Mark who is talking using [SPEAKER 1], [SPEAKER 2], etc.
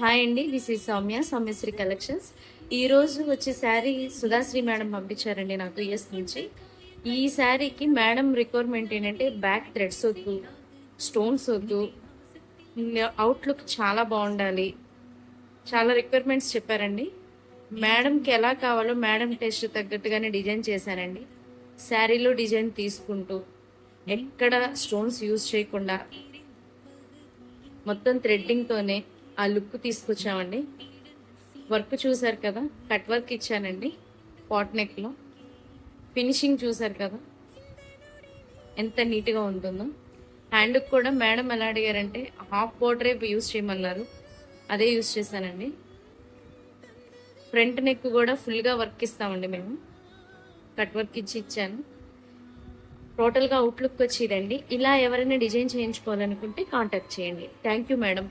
[SPEAKER 1] Hi అండి, this is Soumyasri collections. ఈరోజు వచ్చే శారీ సుధాశ్రీ మేడం పంపించారండి నాకు యూఎస్ నుంచి. ఈ శారీకి మేడం రిక్వైర్మెంట్ ఏంటంటే బ్యాక్ థ్రెడ్స్ వద్దు, స్టోన్స్ వద్దు, అవుట్లుక్ చాలా బాగుండాలి, చాలా రిక్వైర్మెంట్స్ చెప్పారండి. మేడంకి ఎలా కావాలో మేడం టేస్ట్ తగ్గట్టుగానే డిజైన్ చేశానండి. శారీలో డిజైన్ తీసుకుంటూ ఎక్కడ స్టోన్స్ యూజ్ చేయకుండా మొత్తం థ్రెడ్డింగ్తోనే ఆ లుక్ తీసుకొచ్చామండి. వర్క్ చూసారు కదా, కట్ వర్క్ ఇచ్చానండి పాట్ నెక్లో. ఫినిషింగ్ చూసారు కదా ఎంత నీట్గా ఉంటుందో. హ్యాండ్కి కూడా మేడం ఎలా అడిగారంటే హాఫ్ బోర్డరే యూజ్ చేయమన్నారు, అదే యూజ్ చేశానండి. ఫ్రంట్ నెక్ కూడా ఫుల్గా వర్క్ ఇస్తామండి మేము, కట్ వర్క్ ఇచ్చాను. టోటల్గా అవుట్లుక్ వచ్చి రండి. ఇలా ఎవరైనా డిజైన్ చేయించుకోవాలనుకుంటే కాంటాక్ట్ చేయండి. Thank you madam.